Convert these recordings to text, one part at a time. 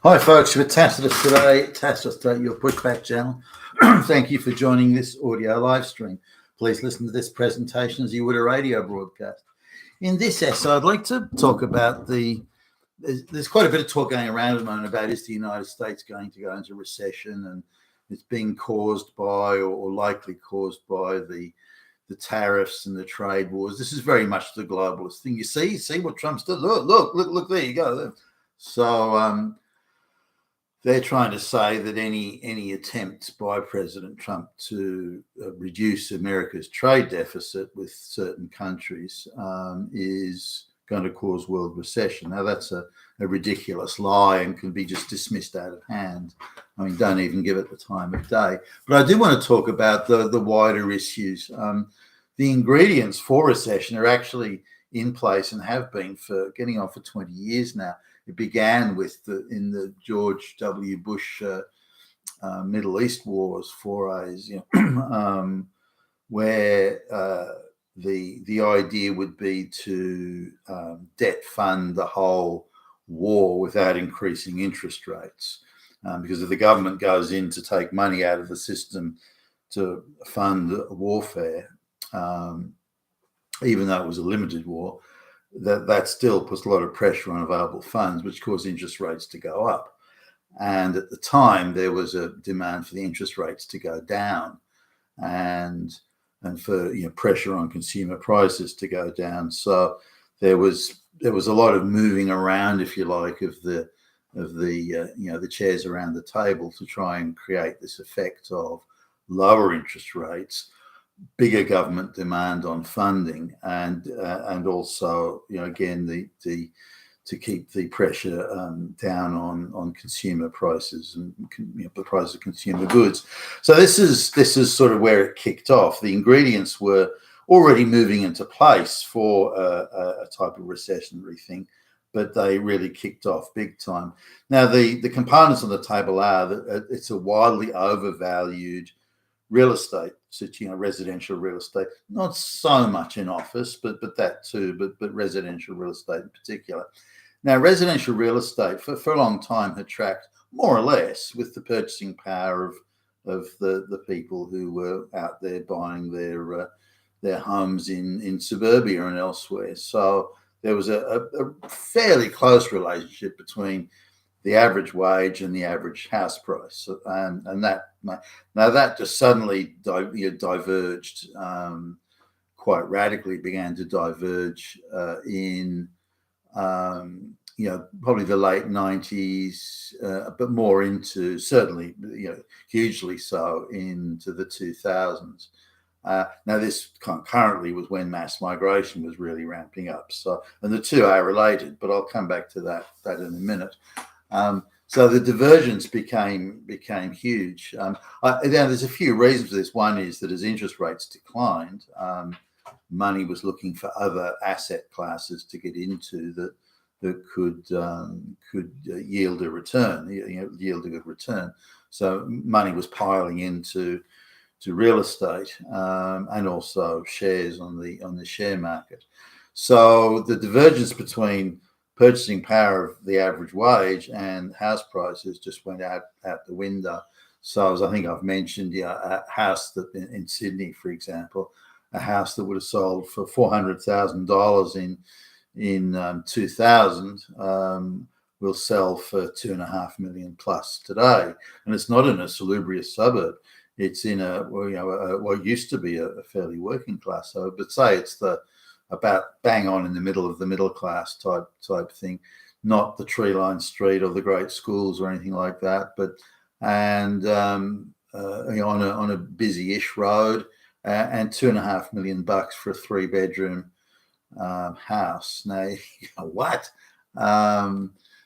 Hi folks, you're with Tacitus today, Tacitus Today, your pushback channel. Thank you for joining this audio live stream. Please listen to this presentation as you would a radio broadcast. In this essay, I'd like to talk about there's quite a bit of talk going around at the moment about is the United States going to go into recession, and it's being caused by or likely caused by the tariffs and the trade wars. This is very much the globalist thing. You see what Trump's done. Look, there you go. So they're trying to say that any attempts by President Trump to reduce America's trade deficit with certain countries is going to cause world recession. Now, that's a ridiculous lie and can be just dismissed out of hand. I mean, don't even give it the time of day. But I do want to talk about the wider issues. The ingredients for recession are actually in place and have been for getting on for 20 years now. It began with in the George W. Bush Middle East wars forays, where the idea would be to debt fund the whole war without increasing interest rates, because if the government goes in to take money out of the system to fund warfare, even though it was a limited war, that still puts a lot of pressure on available funds, which cause interest rates to go up. And at the time, there was a demand for the interest rates to go down, and for pressure on consumer prices to go down. So there was a lot of moving around, if you like, of the chairs around the table to try and create this effect of lower interest rates, bigger government demand on funding, and also again to keep the pressure down on consumer prices and the price of consumer goods. So this is sort of where it kicked off. The ingredients were already moving into place for a type of recessionary thing, but they really kicked off big time. Now the components on the table are that it's a wildly overvalued real estate, residential real estate, not so much in office, but that too, but residential real estate in particular. Now, residential real estate for a long time had tracked more or less with the purchasing power of the people who were out there buying their homes in suburbia and elsewhere. So there was a fairly close relationship between the average wage and the average house price, and that just suddenly diverged quite radically. Began to diverge in probably the late 90s, but more into certainly hugely so into the 2000s. Now this currently was when mass migration was really ramping up. So, and the two are related, but I'll come back to that in a minute. So the divergence became huge. There's a few reasons for this. One is that as interest rates declined, money was looking for other asset classes to get into that could yield a return, yield a good return. So money was piling into real estate and also shares on the share market. So the divergence between purchasing power of the average wage and house prices just went out the window. So as I think I've mentioned, a house that in Sydney, for example, a house that would have sold for $400,000 in 2000 will sell for $2.5 million plus today, and it's not in a salubrious suburb. It's in what used to be a fairly working class suburb, but say it's about bang on in the middle of the middle class type thing, not the tree-lined street or the great schools or anything like that, but on a busy-ish road, and $2.5 million for a 3-bedroom house. Now, what?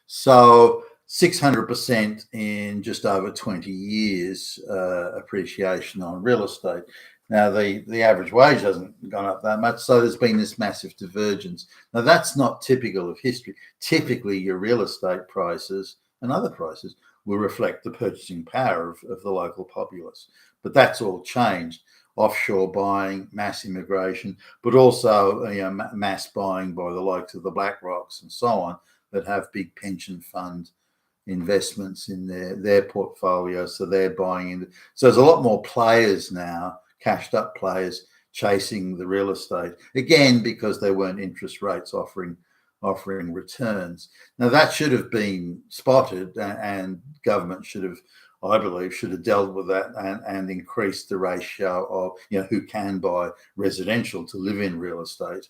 So 600% in just over 20 years appreciation on real estate. Now, the average wage hasn't gone up that much, so there's been this massive divergence. Now, that's not typical of history. Typically, your real estate prices and other prices will reflect the purchasing power of the local populace. But that's all changed. Offshore buying, mass immigration, but also mass buying by the likes of the BlackRocks and so on that have big pension fund investments in their portfolio, so they're buying in. So there's a lot more players now, cashed up players, chasing the real estate, again because there weren't interest rates offering returns. Now that should have been spotted, and government should have, I believe, should have dealt with that and increased the ratio of who can buy residential to live in real estate.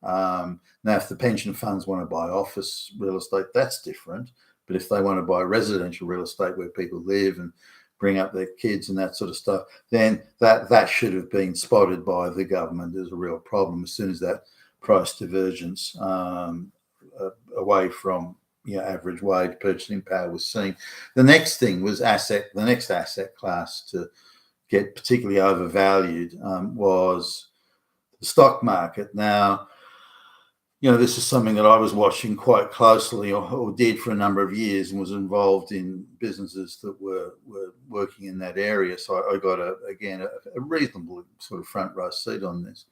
Now, if the pension funds want to buy office real estate, that's different. But if they want to buy residential real estate where people live and bring up their kids and that sort of stuff, then that should have been spotted by the government as a real problem as soon as that price divergence away from average wage purchasing power was seen. The next thing was the next asset class to get particularly overvalued was the stock market. Now, this is something that I was watching quite closely, or did for a number of years, and was involved in businesses that were working in that area. So I got a reasonable sort of front row seat on this.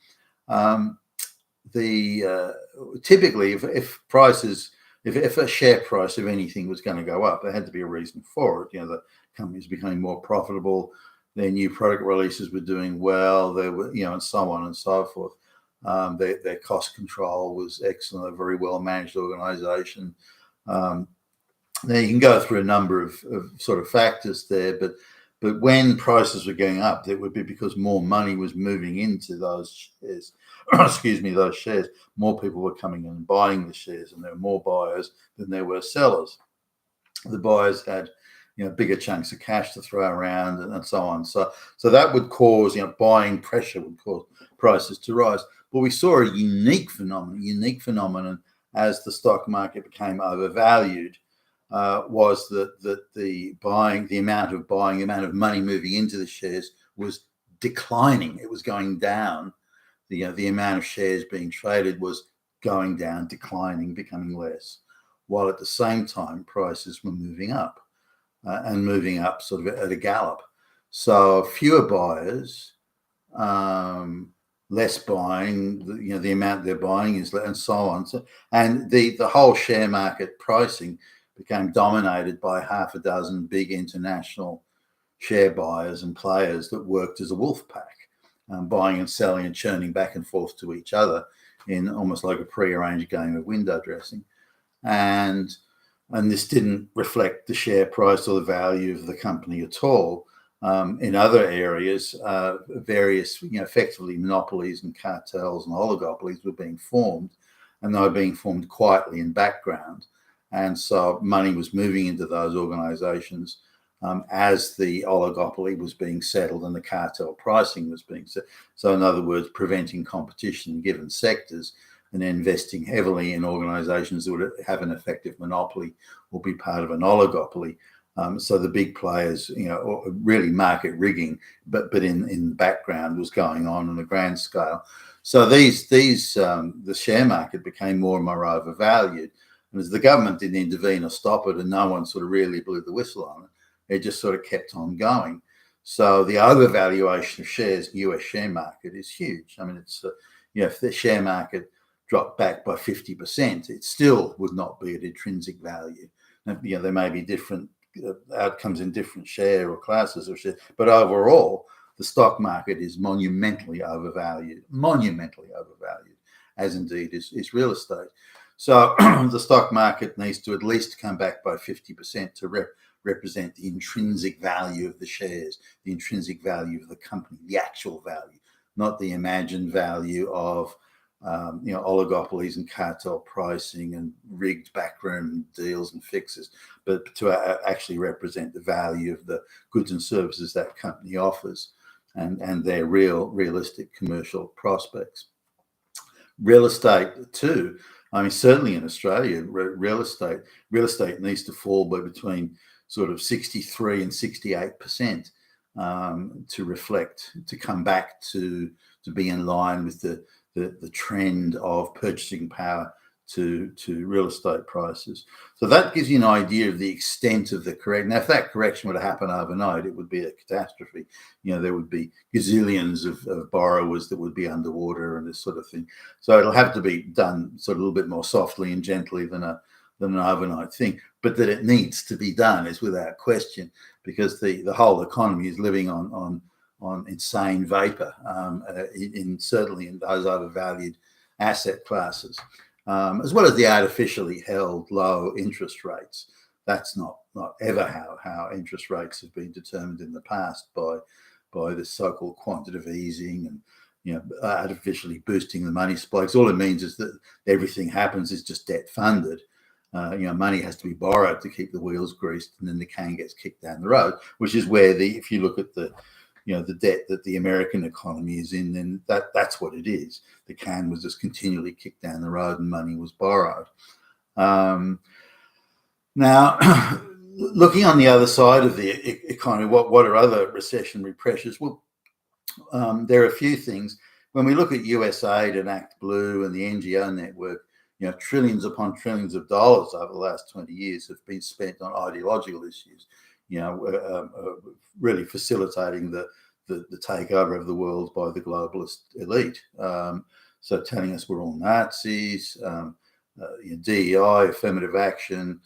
Typically, if a share price of anything was going to go up, there had to be a reason for it. The companies becoming more profitable, their new product releases were doing well, they were, and so on and so forth. Their cost control was excellent, a very well managed organization. Now you can go through a number of sort of factors there, but when prices were going up, it would be because more money was moving into those shares. Those shares. More people were coming in and buying the shares, and there were more buyers than there were sellers. The buyers had bigger chunks of cash to throw around and so on. So that would cause, buying pressure would cause prices to rise. But we saw a unique phenomenon as the stock market became overvalued, was that the amount of money moving into the shares was declining. It was going down. The amount of shares being traded was going down, declining, becoming less, while at the same time prices were moving up, and moving up sort of at a gallop. So fewer buyers, less buying, the amount they're buying is less, and so on. So, and the whole share market pricing became dominated by half a dozen big international share buyers and players that worked as a wolf pack, buying and selling and churning back and forth to each other in almost like a prearranged game of window dressing. And this didn't reflect the share price or the value of the company at all. In other areas, various, effectively monopolies and cartels and oligopolies were being formed, and they were being formed quietly in background. And so money was moving into those organizations as the oligopoly was being settled and the cartel pricing was being set. So in other words, preventing competition in given sectors and investing heavily in organizations that would have an effective monopoly or be part of an oligopoly. So the big players, really market rigging, but in the background was going on a grand scale. So the share market became more and more overvalued. And as the government didn't intervene or stop it, and no one sort of really blew the whistle on it, it just sort of kept on going. So the overvaluation of shares, the US share market, is huge. I mean, it's, if the share market dropped back by 50%, it still would not be at intrinsic value. And, there may be different outcomes in different share or classes of shares, but overall, the stock market is monumentally overvalued, as indeed is real estate. So the stock market needs to at least come back by 50% to represent the intrinsic value of the shares, the intrinsic value of the company, the actual value, not the imagined value of oligopolies and cartel pricing and rigged backroom deals and fixes, but to actually represent the value of the goods and services that company offers and their realistic commercial prospects. Real estate too. I mean, certainly in Australia, real estate needs to fall by between sort of 63 and 68% to come back to be in line with the trend of purchasing power to real estate prices. So that gives you an idea of the extent of the correction. Now, if that correction were to happen overnight, it would be a catastrophe. There would be gazillions of borrowers that would be underwater and this sort of thing. So it'll have to be done sort of a little bit more softly and gently than a an overnight thing. But that it needs to be done is without question, because the whole economy is living on insane vapor, certainly in those overvalued asset classes, as well as the artificially held low interest rates. That's not ever how interest rates have been determined in the past, by this so-called quantitative easing and artificially boosting the money supply. Because all it means is that everything happens is just debt funded. Money has to be borrowed to keep the wheels greased, and then the can gets kicked down the road, which is where if you look at the debt that the American economy is in, then that's what it is. The can was just continually kicked down the road and money was borrowed. Now, looking on the other side of the economy, what are other recessionary pressures? Well, there are a few things. When we look at USaid and Act Blue and the NGO network, trillions upon trillions of dollars over the last 20 years have been spent on ideological issues, really facilitating the takeover of the world by the globalist elite. So telling us we're all Nazis, DEI, affirmative action,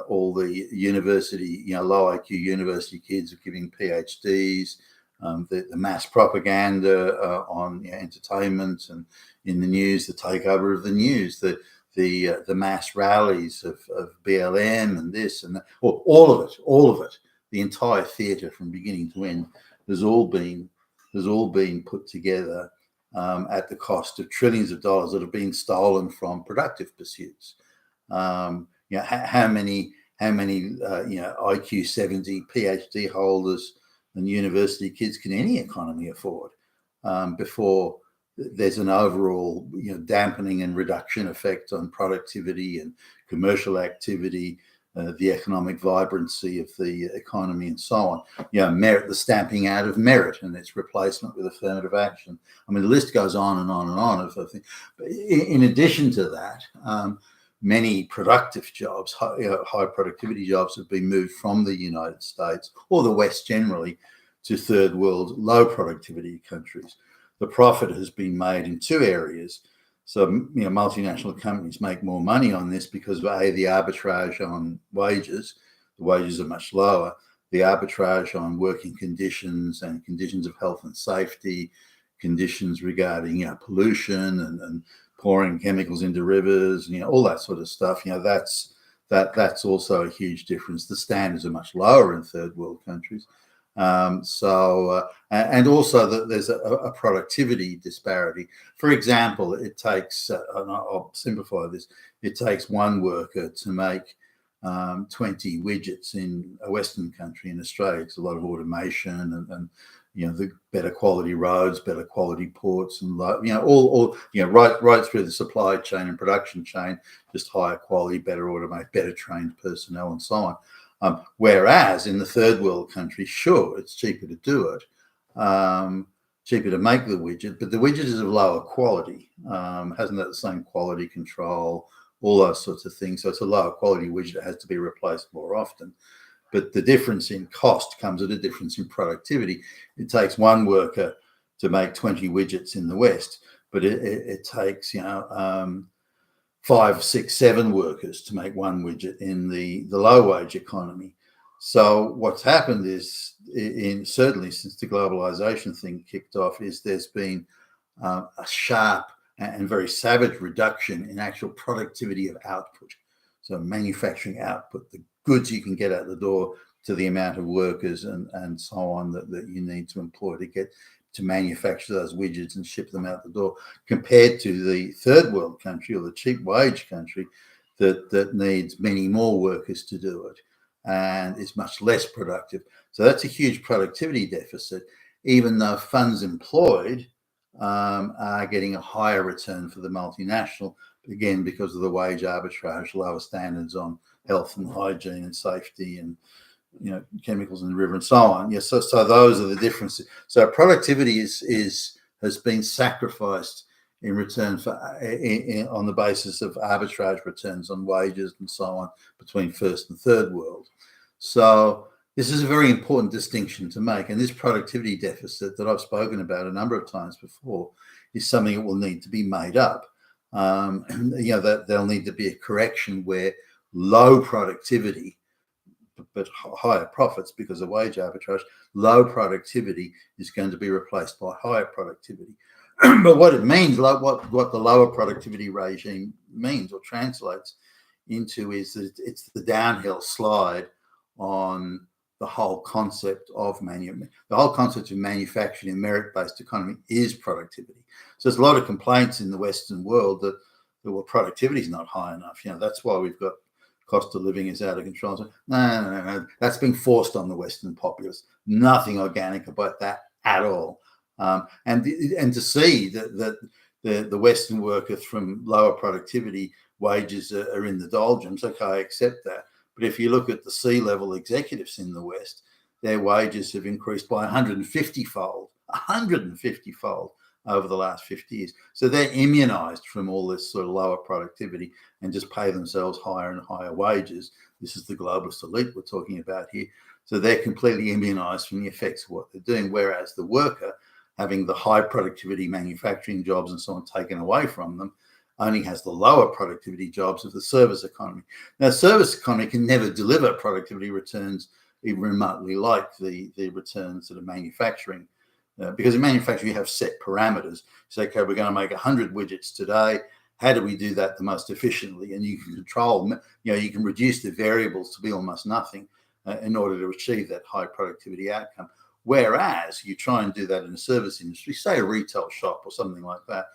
all the university, low IQ university kids are giving PhDs, the mass propaganda on entertainment and in the news, the takeover of the news, the mass rallies of BLM and this and that, all of it, the entire theatre from beginning to end has all been put together at the cost of trillions of dollars that have been stolen from productive pursuits. How many IQ 70 PhD holders and university kids can any economy afford before there's an overall dampening and reduction effect on productivity and commercial activity, the economic vibrancy of the economy, and so on. Merit, the stamping out of merit and its replacement with affirmative action. I mean, the list goes on and on and on. But in addition to that, many productive jobs, high productivity jobs, have been moved from the United States or the West generally to third world low productivity countries. The profit has been made in two areas. So, multinational companies make more money on this because of the arbitrage on wages. The wages are much lower. The arbitrage on working conditions and conditions of health and safety, conditions regarding pollution and pouring chemicals into rivers, all that sort of stuff. That's also a huge difference. The standards are much lower in third world countries. And also that there's a productivity disparity. For example, it takes, and I'll simplify this, it takes one worker to make 20 widgets in a Western country. In Australia, it's a lot of automation and the better quality roads, better quality ports, and right through the supply chain and production chain, just higher quality, better automated, better trained personnel, and so on. Whereas in the third world country, sure, it's cheaper to do it, cheaper to make the widget, but the widget is of lower quality, hasn't got the same quality control, all those sorts of things. So it's a lower quality widget that has to be replaced more often. But the difference in cost comes at a difference in productivity. It takes one worker to make 20 widgets in the West, but it takes 5, 6, 7 workers to make one widget in the low wage economy. So what's happened is, certainly since the globalization thing kicked off, is there's been a sharp and very savage reduction in actual productivity of output. So manufacturing output, the goods you can get out the door, to the amount of workers and so on that you need to employ to manufacture those widgets and ship them out the door, compared to the third world country or the cheap wage country that needs many more workers to do it and is much less productive. So that's a huge productivity deficit, even though funds employed are getting a higher return for the multinational, again, because of the wage arbitrage, lower standards on health and hygiene and safety and chemicals in the river and so on. Yes, so those are the differences. So productivity has been sacrificed in return for on the basis of arbitrage returns on wages and so on between first and third world. So this is a very important distinction to make, and this productivity deficit that I've spoken about a number of times before is something that will need to be made up. That there'll need to be a correction where low productivity, but higher profits because of wage arbitrage, low productivity is going to be replaced by higher productivity. But what it means, what the lower productivity regime means or translates into is that it's the downhill slide on the whole concept of manufacturing and merit-based economy is productivity. So there's a lot of complaints in the Western world that well, productivity is not high enough. That's why we've got cost of living is out of control. So, no. That's being forced on the Western populace. Nothing organic about that at all. And to see that the Western worker from lower productivity wages are in the doldrums, okay, I accept that. But if you look at the C-level executives in the West, their wages have increased by 150-fold over the last 50 years. So they're immunized from all this sort of lower productivity and just pay themselves higher and higher wages. This is the globalist elite we're talking about here. So they're completely immunized from the effects of what they're doing, whereas the worker, having the high productivity manufacturing jobs and so on taken away from them, only has the lower productivity jobs of the service economy. Now, service economy can never deliver productivity returns even remotely like the returns that are manufacturing. Because in manufacturing, you have set parameters. So, okay, we're going to make 100 widgets today. How do we do that the most efficiently? And you can control, you can reduce the variables to be almost nothing in order to achieve that high productivity outcome. Whereas you try and do that in a service industry, say a retail shop or something like that,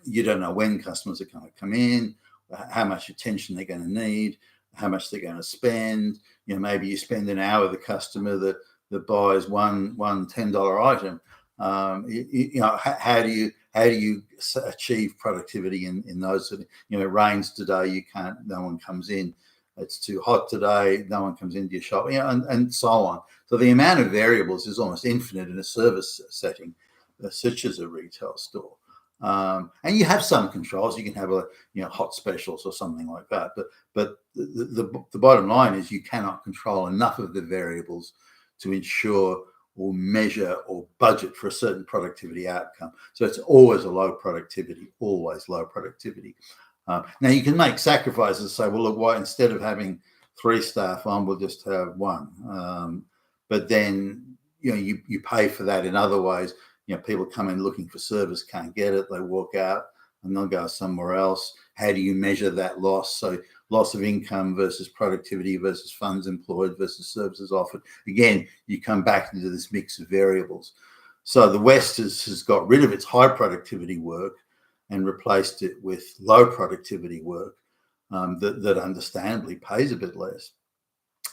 you don't know when customers are going to come in, how much attention they're going to need, how much they're going to spend. Maybe you spend an hour with a customer that buys one $10 item. How do you achieve productivity in those? It rains today, no one comes in. It's too hot today, no one comes into your shop, and so on. So the amount of variables is almost infinite in a service setting, such as a retail store. And you have some controls. You can have hot specials or something like that. But the bottom line is you cannot control enough of the variables to ensure or measure or budget for a certain productivity outcome. So it's always a low productivity, always low productivity. Now you can make sacrifices and say, well, look, why instead of having 3 staff on, we'll just have 1. But then you pay for that in other ways. People come in looking for service, can't get it, they walk out and they'll go somewhere else. How do you measure that loss? So loss of income versus productivity versus funds employed versus services offered. Again, you come back into this mix of variables. So the West has got rid of its high productivity work and replaced it with low productivity work that understandably pays a bit less.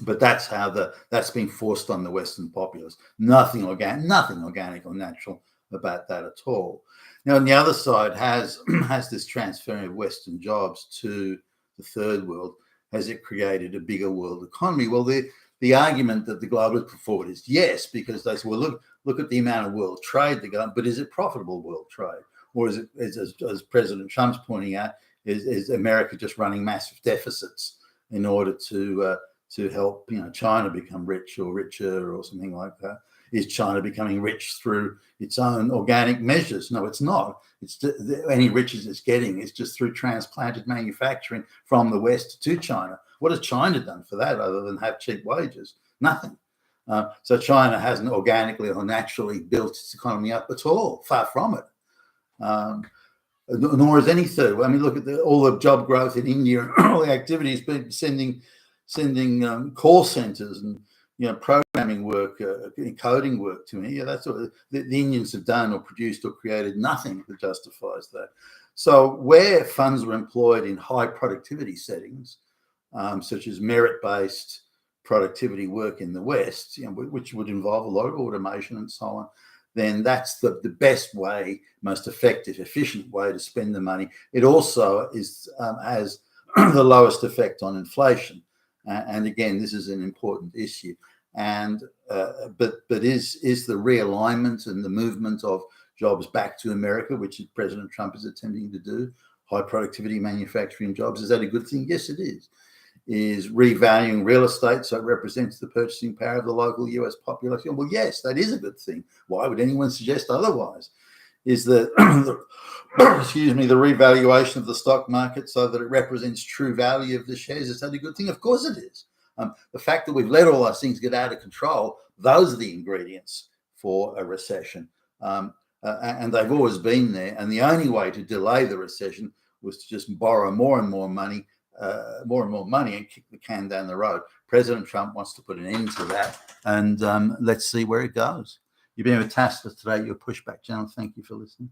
But that's been forced on the Western populace. Nothing organic or natural about that at all. Now, on the other side, has this transferring of Western jobs to the third world, has it created a bigger world economy? Well, the argument that the globalists put forward is yes, because they say, well, look at the amount of world trade they got, but is it profitable world trade? Or is it, as President Trump's pointing out, is America just running massive deficits in order to help China become rich or richer or something like that? Is China becoming rich through its own organic measures? No, it's not. It's any riches it's getting is just through transplanted manufacturing from the West to China. What has China done for that other than have cheap wages? Nothing. So China hasn't organically or naturally built its economy up at all. Far from it. Nor is any third. I mean, look at all the job growth in India and all the activities, been sending call centers and programming work, coding work to me. That's what the Indians have done or produced or created. Nothing that justifies that. So where funds were employed in high productivity settings, such as merit-based productivity work in the West, which would involve a lot of automation and so on, then that's the best way, most effective, efficient way to spend the money. It also has the lowest effect on inflation. And again, this is an important issue. And but is the realignment and the movement of jobs back to America, which President Trump is attempting to do, high productivity manufacturing jobs, is that a good thing? Yes, it is. Is revaluing real estate so it represents the purchasing power of the local US population? Well, yes, that is a good thing. Why would anyone suggest otherwise? is that excuse me, the revaluation of the stock market so that it represents true value of the shares. Is that a good thing? Of course it is. The fact that we've let all those things get out of control, those are the ingredients for a recession. And they've always been there. And the only way to delay the recession was to just borrow more and more money and kick the can down the road. President Trump wants to put an end to that. And let's see where it goes. You've been fantastic today, your pushback channel. Thank you for listening.